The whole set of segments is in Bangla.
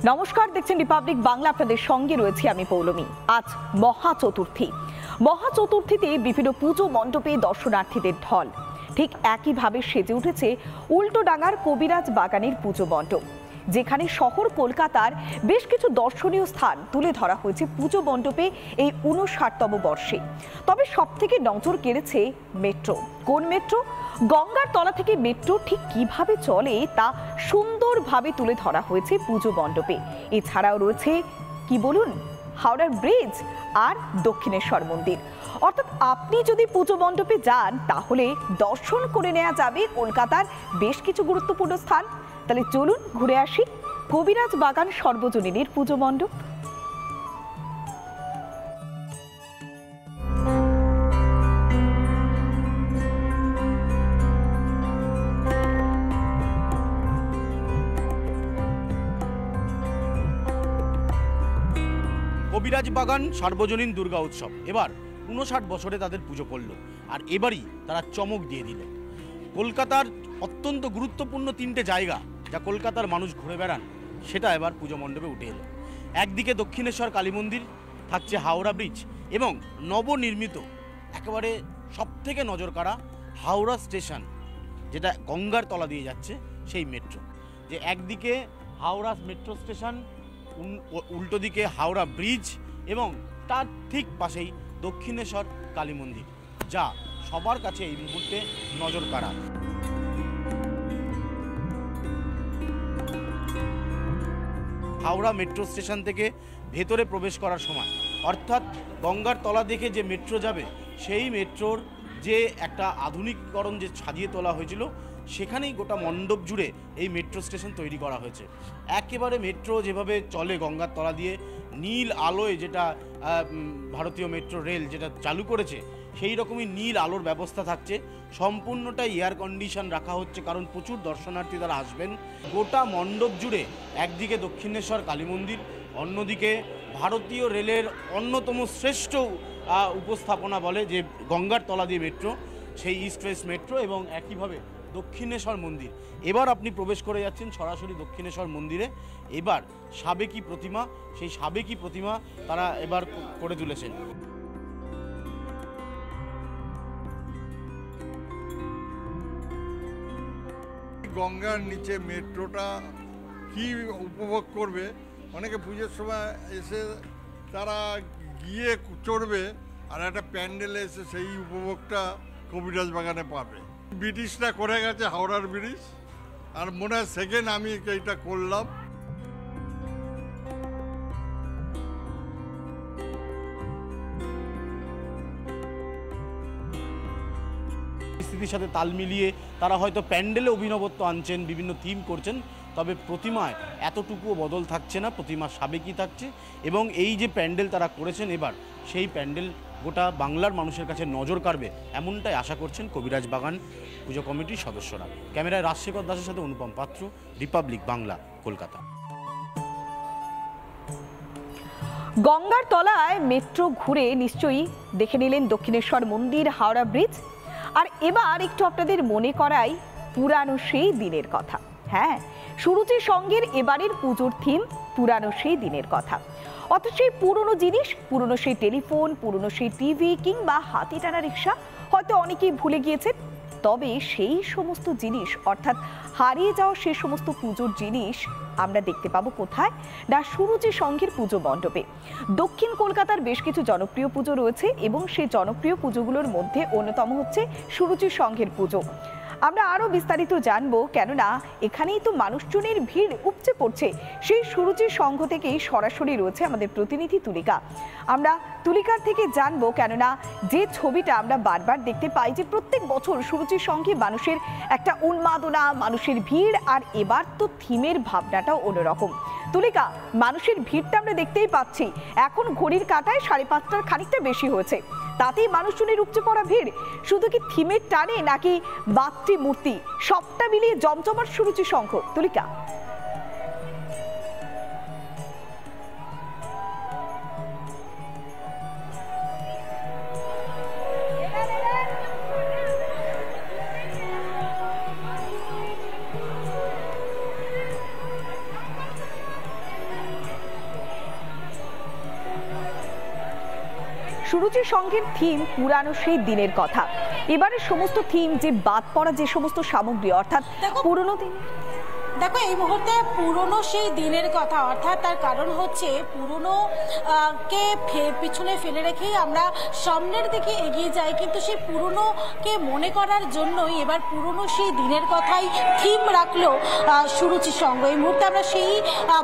নমস্কার, দেখছেন রিপাবলিক বাংলা। আপনাদের সঙ্গে রয়েছে আমি পৌলমী। আজ মহা চতুর্থী। মহা চতুর্থীতে বিভিন্ন পুজো মণ্ডপে দর্শনার্থীদের ঢল। ঠিক একইভাবে সেজে উঠেছে উল্টোডাঙার কবিরাজ বাগানের পুজো মণ্ডপ, যেখানে শহর কলকাতার বেশ কিছু দর্শনীয় স্থান তুলে ধরা হয়েছে পুজো মণ্ডপে এই ৫৯তম বর্ষে। তবে সব থেকে নজর কেড়েছে মেট্রো। কোন মেট্রো? গঙ্গার তলা থেকে মেট্রো ঠিক কিভাবে চলে তা সুন্দরভাবে তুলে ধরা হয়েছে পুজো মণ্ডপে। এছাড়াও রয়েছে কি বলুন, হাওড়ার ব্রিজ আর দক্ষিণেশ্বর মন্দির। অর্থাৎ আপনি যদি পুজো মণ্ডপে যান তাহলে দর্শন করে নেওয়া যাবে কলকাতার বেশ কিছু গুরুত্বপূর্ণ স্থান। তাহলে চলুন ঘুরে আসি কবিরাজ বাগান সর্বজনীনের পুজো মণ্ডপ। কবিরাজ বাগান সার্বজনীন দুর্গা উৎসব এবার ৫৯ বছরে তাদের পুজো করলো, আর এবারই তারা চমক দিয়ে দিল। কলকাতার অত্যন্ত গুরুত্বপূর্ণ ৩টে জায়গা যা কলকাতার মানুষ ঘুরে বেড়ান, সেটা এবার পুজো মণ্ডপে উঠে এলো। একদিকে দক্ষিণেশ্বর কালী মন্দির, থাকছে হাওড়া ব্রিজ এবং নবনির্মিত একেবারে সবথেকে নজর কাড়া হাওড়া স্টেশন, যেটা গঙ্গার তলা দিয়ে যাচ্ছে সেই মেট্রো। যে একদিকে হাওড়া মেট্রো স্টেশন, উল্টো দিকে হাওড়া ব্রিজ এবং তার ঠিক পাশেই দক্ষিণেশ্বর কালী মন্দির, যা সবার কাছে এই মুহূর্তে নজর কাড়া। হাওড়া মেট্রো স্টেশন থেকে ভেতরে প্রবেশ করার সময়, অর্থাৎ গঙ্গার তলা দেখে যে মেট্রো যাবে, সেই মেট্রোর যে একটা আধুনিকীকরণ যে সাজিয়ে তোলা হয়েছিল, সেখানেই গোটা মণ্ডপ জুড়ে এই মেট্রো স্টেশন তৈরি করা হয়েছে। একেবারে মেট্রো যেভাবে চলে গঙ্গার তলা দিয়ে নীল আলোয়, যেটা ভারতীয় মেট্রো রেল যেটা চালু করেছে, সেই রকমই নীল আলোর ব্যবস্থা থাকছে। সম্পূর্ণটাই এয়ার কন্ডিশন রাখা হচ্ছে, কারণ প্রচুর দর্শনার্থী তারা আসবেন। গোটা মণ্ডপ জুড়ে একদিকে দক্ষিণেশ্বর কালী মন্দির, অন্যদিকে ভারতীয় রেলের অন্যতম শ্রেষ্ঠ উপস্থাপনা বলে যে গঙ্গার তলা দিয়ে মেট্রো, সেই ইস্ট ওয়েস্ট মেট্রো, এবং একইভাবে দক্ষিণেশ্বর মন্দির। এবার আপনি প্রবেশ করে যাচ্ছেন সরাসরি দক্ষিণেশ্বর মন্দিরে। এবার সাবেকি প্রতিমা, সেই সাবেকি প্রতিমা তারা এবার করে তুলেছেন। গঙ্গার নিচে মেট্রোটা কি উপভোগ করবে, অনেকে পুজোর সময় এসে তারা গিয়ে চড়বে, আর একটা প্যান্ডেলে এসে সেই উপভোগটা কবিরাজ বাগানে পাবে। ব্রিটিশরা করে গেছে হাওড়ার ব্রিজ, আর মনে হয় সেকেন্ড আমি এইটা করলাম। পরিস্থিতির সাথে তাল মিলিয়ে তারা হয়তো প্যান্ডেলে অভিনবত্ব আনছেন, বিভিন্ন থিম করছেন, তবে প্রতিমায় এতটুকুও বদল থাকছে না, প্রতিমা সাবেকি থাকছে। এবং এই যে প্যান্ডেল তারা করেছেন এবার, সেই প্যান্ডেল গোটা বাংলার মানুষের কাছে নজর কাড়বে, এমনটাই আশা করছেন কবিরাজ বাগান পুজো কমিটির সদস্যরা। ক্যামেরায় রাজশেখর দাসের সাথে অনুপম পাত্র, রিপাবলিক বাংলা, কলকাতা। গঙ্গার তলায় মেট্রো ঘুরে নিশ্চয়ই দেখে নিলেন দক্ষিণেশ্বর মন্দির, হাওড়া ব্রিজ। আর এবার একটু আপনাদের মনে করাই পুরানো সেই দিনের কথা। হ্যাঁ, সুরুচির সঙ্গের এবারের পুজোর থিম পুরানো সেই দিনের কথা। অথচ সেই পুরনো জিনিস, পুরনো সেই টেলিফোন, পুরনো সেই টিভি কিংবা হাতি টানা রিক্সা হয়তো অনেকেই ভুলে গিয়েছেন। তবে সেই সমস্ত জিনিস, অর্থাৎ হারিয়ে যাওয়া সেই সমস্ত পুজোর জিনিস আমরা দেখতে পাবো কোথায়? না, সুরুচি সংঘের পুজো মণ্ডপে। দক্ষিণ কলকাতার বেশ কিছু জনপ্রিয় পুজো রয়েছে এবং সেই জনপ্রিয় পুজোগুলোর মধ্যে অন্যতম হচ্ছে সুরুচি সংঘের পুজো। আমরা আরো বিস্তারিত জানবো, কেননা এখানেই তো মানুষজনের ভিড় উপচে পড়ছে। সেই সুরুচি সংঘ থেকেই সরাসরি রয়েছে আমাদের প্রতিনিধি তুলিকা। আমরা তুলিকার থেকে জানবো, কেননা যে ছবিটা আমরা বারবার দেখতে পাই যে প্রত্যেক বছর সুরুচি সংঘে মানুষের একটা উন্মাদনা, মানুষের ভিড়, আর এবার তো থিমের ভাবনাটাও অন্যরকম। তুলিকা, মানুষের ভিড়টা আমরা দেখতেই পাচ্ছি। এখন ঘড়ির কাঁটায় 5:30টার খানিকটা বেশি হয়েছে, তাতেই মানুষজনের উপচে পড়া ভিড়। শুধু কি থিমের টানে, নাকি বাত্রি মূর্তি, সবটা মিলিয়ে জমজমাট সুরুচি সংঘ? তুলিকা। সুরুচি সংঘের থিম পুরানো সেই দিনের কথা। এবারে সমস্ত থিম যে বাদ পড়া যে সমস্ত সামগ্রী অর্থাৎ পুরনো দিন, দেখো এই মুহূর্তে পুরনো সেই দিনের কথা, অর্থাৎ তার কারণ হচ্ছে পুরনো কে পিছনে ফেলে রেখেই আমরা সামনের দিকে এগিয়ে যাই, কিন্তু সেই পুরনোকে মনে করার জন্যই এবার পুরনো সেই দিনের কথাই থিম রাখলো সুরুচি সংঘ। এই মুহূর্তে আমরা সেই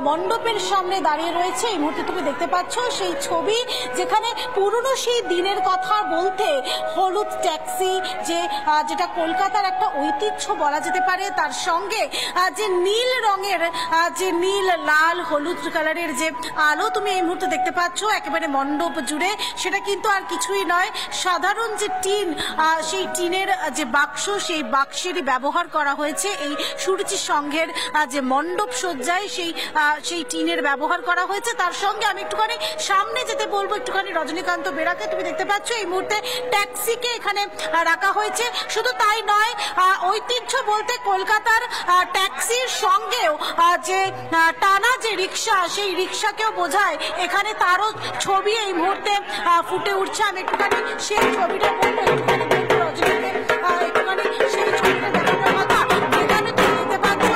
মণ্ডপের সামনে দাঁড়িয়ে রয়েছে। এই মুহূর্তে তুমি দেখতে পাচ্ছ সেই ছবি, যেখানে পুরনো সেই দিনের কথা বলতে হলুদ ট্যাক্সি, যেটা কলকাতার একটা ঐতিহ্য বলা যেতে পারে, তার সঙ্গে যে নীল রঙের, যে নীল লাল হলুদ কালারের যে আলো তুমি এই মুহূর্তে দেখতে পাচ্ছ একেবারে মণ্ডপ জুড়ে, সেটা কিন্তু আর কিছুই নয়, সাধারণ যে টিন, সেই টিনের যে বাক্স, সেই বাক্সেরই ব্যবহার করা হয়েছে এই সুরুচি সংঘের যে মণ্ডপ সজ্জায়, সেই টিনের ব্যবহার করা হয়েছে। তার সঙ্গে আমি একটুখানি সামনে যেতে বলবো একটুখানি রজনীকান্ত বেরাকে। তুমি দেখতে পাচ্ছ এই মুহূর্তে ট্যাক্সিকে এখানে রাখা হয়েছে। শুধু তাই নয়, ঐতিহ্য বলতে কলকাতার ট্যাক্সির সঙ্গেও যে টানা যে রিক্সা, সেই রিক্সাকেও বোঝায় এখানে, তারও ছবি এই মুহূর্তে ফুটে উঠছে। আমি একটুখানি সেই ছবিটা বলবো, একটুখানি সেই ছবিটা দেখানোর কথা, যেখানে তুমি দেখতে পাচ্ছ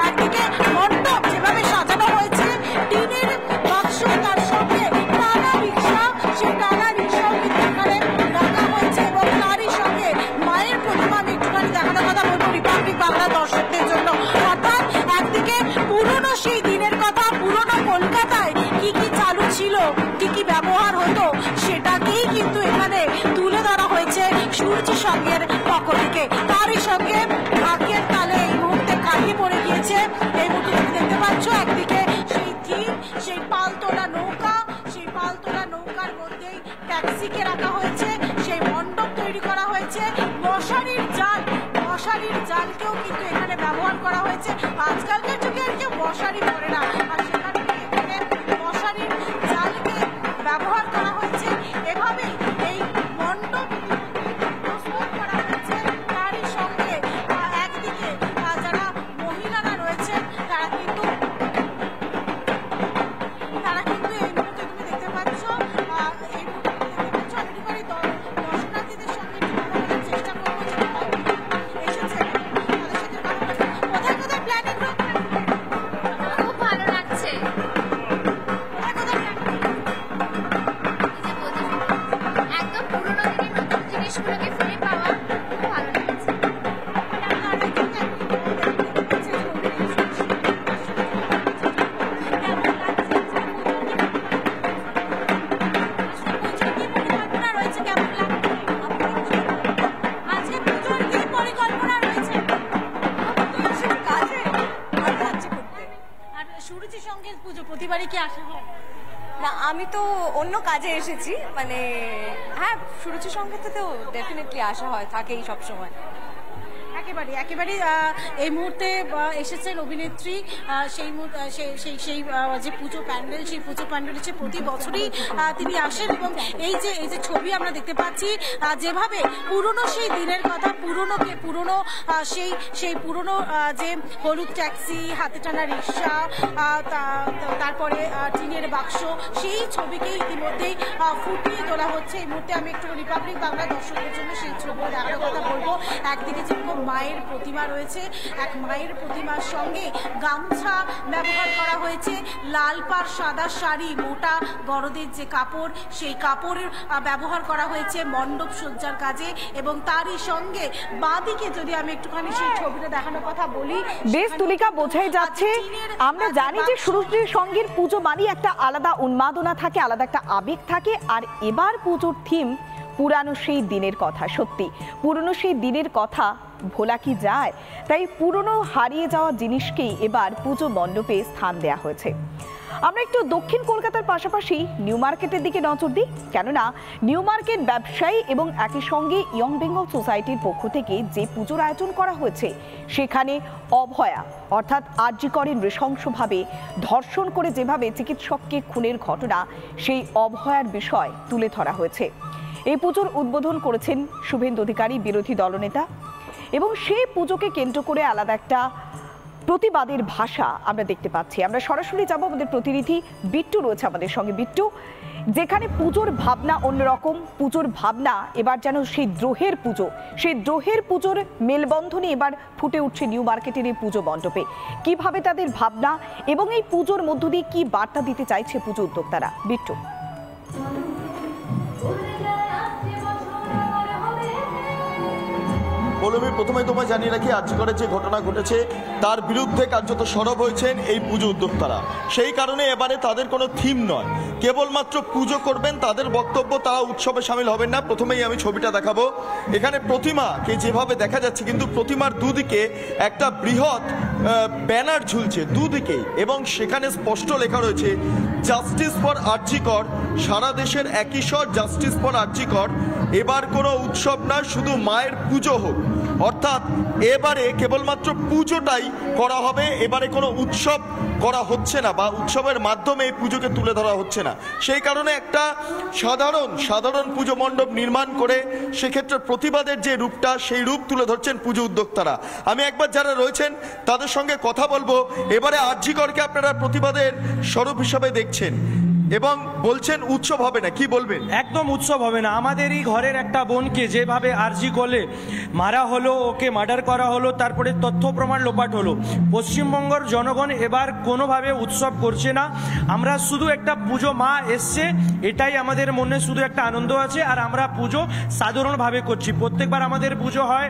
একদিকে মণ্ডপ যেভাবে সাজানো হয়েছে, টিনের বাক্স, তার সঙ্গে টানা রিক্সা, সেই টানা রিক্সাও কিন্তু এখানে রাখা হয়েছে, এবং তারই সঙ্গে মায়ের প্রতিমা আমি একটুখানি দেখানোর কথা বলবো রিপাবলিক বাংলা দর্শকদের জন্য। অর্থাৎ একদিকে পুরনো সেই দিনের কথা, পুরনো কলকাতায় কি কি চালু ছিল, কি কি ব্যবহার হতো, সেটাকেই কিন্তু এখানে তুলে ধরা হয়েছে সুরুচি সংঘের পক্ষ থেকে। তারই সঙ্গে ঢাকের তালে এই মুহূর্তে কাটিয়ে পড়ে গিয়েছে। এই মুহূর্তে তুমি দেখতে পাচ্ছ একদিকে সেই থিম, সেই পালতোলা নৌকা, সেই পালতোলা নৌকার মধ্যেই ট্যাক্সিকে রাখা হয়েছে, সেই মণ্ডপ তৈরি করা হয়েছে, মশারির জাল, মশারির জালকেও কিন্তু এখানে ব্যবহার করা হয়েছে। আজকালকার যুগে আর কেউ মশারি পরে না, আর সেখানে এখানে মশারির জালকে ব্যবহার করা হয়েছে। এভাবেই এই মণ্ডপ প্রস্তুত করা হয়েছে। তারই সঙ্গে একদিকে যারা মহিলারা রয়েছেন তারা কিন্তু এই মুহূর্তে তুমি দেখতে পাচ্ছ, এই মুহূর্তে দেখতে পাচ্ছ আমি একটুখানি দর্শনার্থীদের সঙ্গে একটু কথা বলার চেষ্টা করবো, যারা এসেছে তাদের সাথে কথা বলবো। কোথায় কোথায় প্ল্যানিং রয়েছে? খুব ভালো লাগছে। কোথায় কোথায় একদম পুরোনো দিনের নতুন জিনিসগুলোকে ফিরে পাওয়া খুব ভালো লাগছে। সুরুচি সংঘের পুজো প্রতিবারই কি আসা হয়? না, আমি তো অন্য কাজে এসেছি, মানে হ্যাঁ সুরুচি সংঘে তো ডেফিনেটলি আসা হয়, থাকেই সবসময়। একেবারে এই মুহূর্তে এসেছেন অভিনেত্রী, সেই যে পুজো প্যান্ডেল, সেই পুজো প্যান্ডেল হচ্ছে প্রতি বছরই তিনি আসেন, এবং এই যে ছবি আমরা দেখতে পাচ্ছি, যেভাবে পুরনো সেই দিনের কথা, পুরনো সেই পুরনো যে হলুদ ট্যাক্সি, হাতে টানা রিক্সা, তারপরে টিনের বাক্স, সেই ছবিকেই ইতিমধ্যেই ফুটিয়ে তোলা হচ্ছে। এই মুহূর্তে আমি একটু রিপাবলিক বাংলা দর্শকদের জন্য সেই ছবি দেখানোর কথা বলবো। একদিকে যেরকম মায়ের প্রতিমা রয়েছে, এক মায়ের প্রতিমার সঙ্গে গামছা ব্যবহার করা হয়েছে, লাল পাড় সাদা শাড়ি, মোটা গরদের যে কাপড়, সেই কাপড়ের ব্যবহার করা হয়েছে মণ্ডপ সজ্জার কাজে, এবং তারই সঙ্গে বাঁদিকে যদি আমি একটুখানি সেই ছবিটা দেখানোর কথা বলি, বেশ তুলিকা, বোঝাই যাচ্ছে আমরা জানি যে সুরুচি সংঘের পুজো মানে একটা আলাদা উন্মাদনা থাকে, আলাদা একটা আবেগ থাকে, আর এবার পুজোর থিম পুরানো সেই দিনের কথা। সত্যি পুরনো সেই দিনের কথা ভোলা কি যায়? তাই পুরনো হারিয়ে যাওয়া জিনিসকেই এবার পুজো মণ্ডপে স্থান দেয়া হয়েছে। আমরা একটু দক্ষিণ কলকাতার পাশাপাশি নিউ মার্কেটের দিকে নজর দিই, কেননা নিউ মার্কেট ব্যবসায়ী এবং একই সঙ্গে ইয়ং বেঙ্গল সোসাইটির পক্ষ থেকে যে পুজোর আয়োজন করা হয়েছে, সেখানে অভয়া অর্থাৎ আরজি করের নৃশংসভাবে ধর্ষণ করে যেভাবে চিকিৎসককে খুনের ঘটনা, সেই অভয়ার বিষয় তুলে ধরা হয়েছে। এই পুজোর উদ্বোধন করেছেন শুভেন্দু অধিকারী, বিরোধী দলনেতা, এবং সেই পুজোকে কেন্দ্র করে আলাদা একটা প্রতিবাদের ভাষা আমরা দেখতে পাচ্ছি। আমরা সরাসরি যাব, আমাদের প্রতিনিধি বিট্টু রয়েছে আমাদের সঙ্গে। বিট্টু, যেখানে পুজোর ভাবনা অন্যরকম, পুজোর ভাবনা এবার যেন সেই দ্রোহের পুজো, সেই দ্রোহের পুজোর মেলবন্ধনে এবার ফুটে উঠছে নিউ মার্কেটের এই পুজো মণ্ডপে। কিভাবে তাদের ভাবনা এবং এই পুজোর মধ্য দিয়ে কি বার্তা দিতে চাইছে পুজো উদ্যোক্তারা, বিট্টু। পৌলমী, প্রথমে তোমায় জানিয়ে রাখি, আর্যিকরে যে ঘটনা ঘটেছে তার বিরুদ্ধে কার্যত সরব হয়েছেন এই পুজো উদ্যোক্তারা। সেই কারণে এবারে তাদের কোনো থিম নয়, কেবলমাত্র পুজো করবেন তাদের বক্তব্য, তারা উৎসবে সামিল হবেন না। প্রথমেই আমি ছবিটা দেখাবো। এখানে প্রতিমাকে যেভাবে দেখা যাচ্ছে, কিন্তু প্রতিমার দুদিকে একটা বৃহৎ ব্যানার ঝুলছে দুদিকেই, এবং সেখানে স্পষ্ট লেখা রয়েছে জাস্টিস ফর আর্যিকর। সারা দেশের একই স্বর, জাস্টিস ফর আর্যিকর। এবার কোনো উৎসব না, শুধু মায়ের পুজো হোক। অর্থাৎ এবারে কেবলমাত্র পুজোটাই করা হবে, এবারে কোনো উৎসব করা হচ্ছে না বা উৎসবের মাধ্যমে এই পুজোকে তুলে ধরা হচ্ছে না। সেই কারণে একটা সাধারণ পুজো মণ্ডপ নির্মাণ করে সেক্ষেত্রে প্রতিবাদের যে রূপটা, সেই রূপ তুলে ধরছেন পুজো উদ্যোক্তারা। আমি একবার যারা রয়েছেন তাদের সঙ্গে কথা বলবো। এবারে আরজিকরকে আপনারা প্রতিবাদের স্বরূপ হিসাবে দেখছেন এবং বলছেন উৎসব হবে না, কি বলবেন? একদম উৎসব হবে না। আমাদেরই ঘরের একটা বোনকে যেভাবে আরজি করলে মারা হলো, ওকে মার্ডার করা হলো, তারপরে তথ্য প্রমাণ লোপাট হলো। পশ্চিমবঙ্গের জনগণ এবার কোনোভাবে উৎসব করছে না। আমরা শুধু একটা পুজো, মা এসছে, এটাই আমাদের মনে শুধু একটা আনন্দ আছে। আর আমরা পুজো সাধারণভাবে করছি। প্রত্যেকবার আমাদের পুজো হয়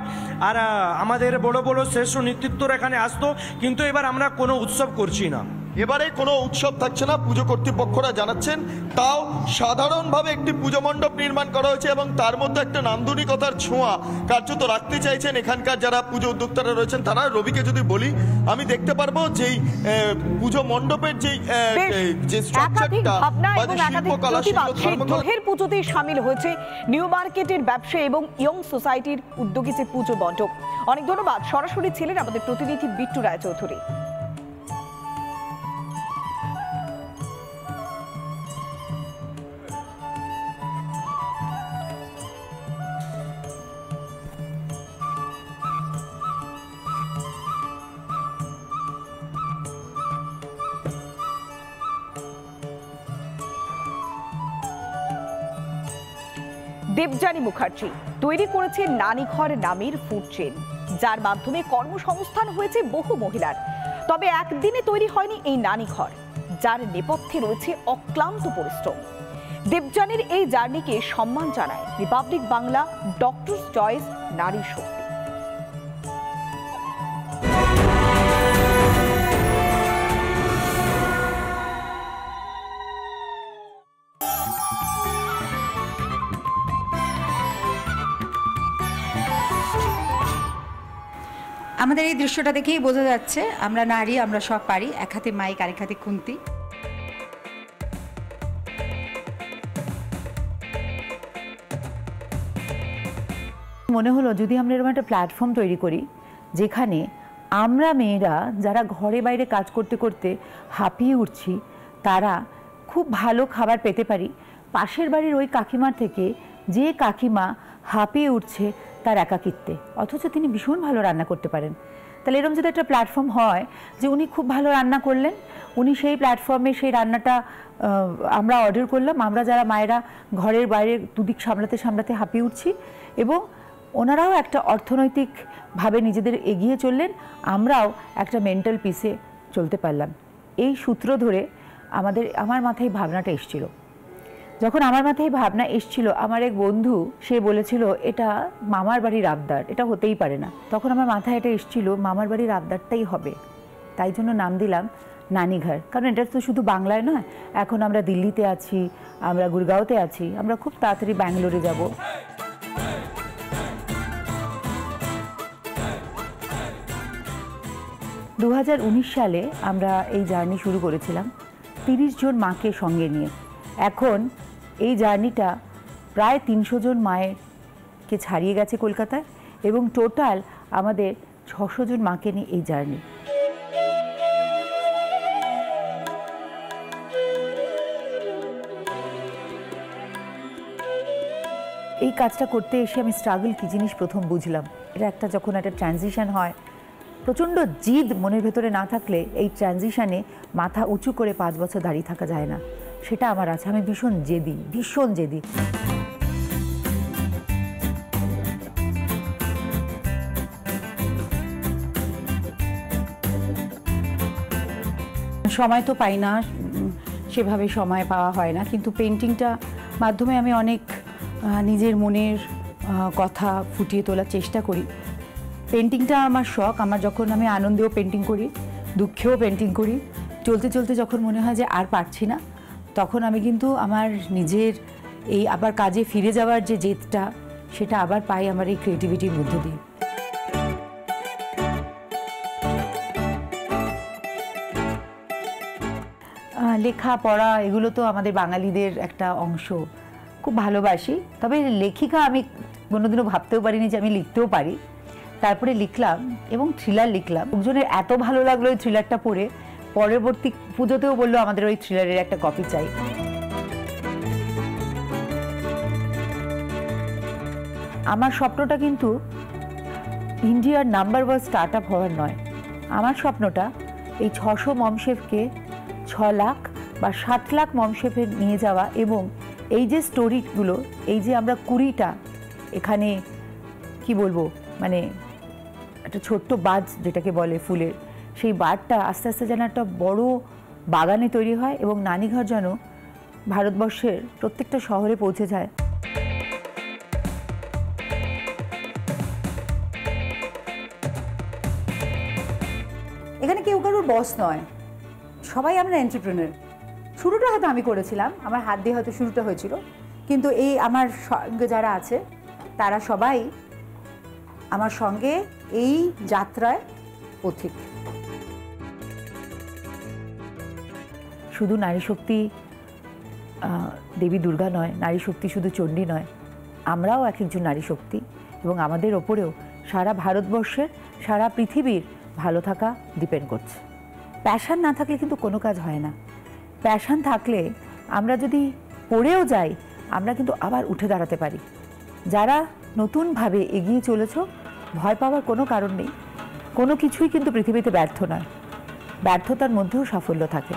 আর আমাদের বড় বড় শ্রেষ্ঠ নেতৃত্বরা এখানে আসতো, কিন্তু এবার আমরা কোনো উৎসব করছি না। এবারে কোনো উৎসব থাকছে না, পুজো কর্তৃপক্ষরা জানাচ্ছেন। তাও সাধারণভাবে একটি পুজো মণ্ডপ নির্মাণ করা হয়েছে এবং তার মধ্যে একটা নান্দনিকতার ছোঁয়া কার্যত রাখতে চাইছেন এখানকার যারা পুজো উদ্যোক্তারা রয়েছেন তারা। রবিকে যদি বলি, আমি দেখতে পারবো যেই পুজো মণ্ডপের যে স্ট্রাকচারটা বা যে শিল্পকলা, দ্রোহের পুজোতে সামিল হয়েছে নিউ মার্কেটের ব্যবসায়ী এবং ইয়ং সোসাইটির উদ্যোগে যে পুজো মণ্ডপ। অনেক ধন্যবাদ। সরাসরি ছিলেন আমাদের প্রতিনিধি বিট্টু রায়চৌধুরী। দেবযানী মুখার্জি তৈরি করেছে নানিঘর নামের ফুড চেন, যার মাধ্যমে কর্মসংস্থান হয়েছে বহু মহিলার। তবে একদিনে তৈরি হয়নি এই নানিঘর, যার নেপথ্যে রয়েছে অক্লান্ত পরিশ্রম। দেবযানীর এই জার্নিকে সম্মান জানায় রিপাবলিক বাংলা, ডক্টরস চয়েস, নারী শক্তি। আমাদের এই দৃশ্যটা দেখেই বোঝা যাচ্ছে আমরা নারী, আমরা সব পারি। এক হাতে মাইক, আরেক হাতে খুন্তি। মনে হলো যদি আমরা এরকম একটা প্ল্যাটফর্ম তৈরি করি যেখানে আমরা মেয়েরা যারা ঘরে বাইরে কাজ করতে করতে হাঁপিয়ে উঠছি, তারা খুব ভালো খাবার পেতে পারি। পাশের বাড়ির ওই কাকিমার থেকে, যে কাকিমা হাঁপিয়ে উঠছে তার একাকিত্বে, অথচ তিনি ভীষণ ভালো রান্না করতে পারেন। তাহলে এরকম যদি একটা প্ল্যাটফর্ম হয় যে উনি খুব ভালো রান্না করলেন, উনি সেই প্ল্যাটফর্মে সেই রান্নাটা আমরা অর্ডার করলাম, আমরা যারা মায়েরা ঘরের বাইরে দুদিক সামলাতে সামলাতে হাঁপিয়ে উঠছি, এবং ওনারাও একটা অর্থনৈতিকভাবে নিজেদের এগিয়ে চললেন, আমরাও একটা মেন্টাল পিসে চলতে পারলাম। এই সূত্র ধরে আমার মাথায় ভাবনাটা এসেছিল। যখন আমার মাথায় ভাবনা এসেছিল, আমার এক বন্ধু সে বলেছিল এটা মামার বাড়ির আবদার, এটা হতেই পারে না। তখন আমার মাথায় এটা এসেছিল মামার বাড়ির আবদারটাই হবে। তাই জন্য নাম দিলাম নানিঘর। কারণ এটা তো শুধু বাংলায় নয়, এখন আমরা দিল্লিতে আছি, আমরা গুরগাঁওতে আছি, আমরা খুব তাড়াতাড়ি ব্যাঙ্গালোরে যাব। দু 2019 সালে আমরা এই জার্নি শুরু করেছিলাম 30 জন মাকে সঙ্গে নিয়ে। এখন এই জার্নিটা প্রায় 300 জন মায়েরকে ছাড়িয়ে গেছে কলকাতায়, এবং টোটাল আমাদের 600 জন মাকে নিয়ে এই জার্নি। এই কাজটা করতে এসে আমি স্ট্রাগল কী জিনিস প্রথম বুঝলাম। এটা যখন একটা ট্রানজিশন হয়, প্রচণ্ড জিদ মনের ভেতরে না থাকলে এই ট্রানজিশনে মাথা উঁচু করে 5 বছর দাঁড়িয়ে থাকা যায় না। সেটা আমার আছে। আমি ভীষণ জেদি, ভীষণ জেদি। সময় তো পাই না, সেভাবে সময় পাওয়া হয় না, কিন্তু পেন্টিংটা মাধ্যমে আমি অনেক নিজের মনের কথা ফুটিয়ে তোলার চেষ্টা করি। পেন্টিংটা আমার শখ। আমার যখন আমি আনন্দেও পেন্টিং করি, দুঃখেও পেন্টিং করি, চলতে চলতে যখন মনে হয় যে আর পারছি না, তখন আমি কিন্তু আমার নিজের এই আবার কাজে ফিরে যাওয়ার যে জেদটা, সেটা আবার পাই আমার এই ক্রিয়েটিভিটির মধ্য দিয়ে। লেখা পড়া এগুলো তো আমাদের বাঙালিদের একটা অংশ, খুব ভালোবাসি। তবে লেখিকা আমি কোনোদিনও ভাবতেও পারিনি যে আমি লিখতেও পারি। তারপরে লিখলাম এবং থ্রিলার লিখলাম। একজনের এত ভালো লাগলো ওই থ্রিলারটা পড়ে, পরবর্তী পুজোতেও বললো আমাদের ওই থ্রিলারের একটা কপি চাই। আমার স্বপ্নটা কিন্তু ইন্ডিয়ার নাম্বার 1 স্টার্ট আপ হওয়ার নয়। আমার স্বপ্নটা এই 600 মমশেফকে 6 লাখ বা 7 লাখ মমশেফে নিয়ে যাওয়া, এবং এই যে স্টোরিগুলো, এই যে আমরা 20টা এখানে কি বলবো, মানে একটা ছোট্ট বাজ যেটাকে বলে ফুলের, সেই বারটা আস্তে আস্তে যেন একটা বড় বাগানে তৈরি হয় এবং নানিঘর যেন ভারতবর্ষের প্রত্যেকটা শহরে পৌঁছে যায়। এখানে কেউ কারোর বস নয়, সবাই আমরা এন্টারপ্রেনার। শুরুটা হয়তো আমি করেছিলাম, আমার হাত দিয়ে হয়তো শুরুটা হয়েছিল, কিন্তু এই আমার সঙ্গে যারা আছে তারা সবাই আমার সঙ্গে এই যাত্রায় পথিক। শুধু নারী শক্তি দেবী দুর্গা নয়, নারী শক্তি শুধু চণ্ডী নয়, আমরাও এক একজন নারী শক্তি, এবং আমাদের ওপরেও সারা ভারতবর্ষের, সারা পৃথিবীর ভালো থাকা ডিপেন্ড করছে। প্যাশন না থাকলে কিন্তু কোনো কাজ হয় না। প্যাশন থাকলে আমরা যদি পড়েও যাই, আমরা কিন্তু আবার উঠে দাঁড়াতে পারি। যারা নতুনভাবে এগিয়ে চলেছ, ভয় পাওয়ার কোনো কারণ নেই। কোনো কিছুই কিন্তু পৃথিবীতে ব্যর্থ নয়, ব্যর্থতার মধ্যেও সাফল্য থাকে।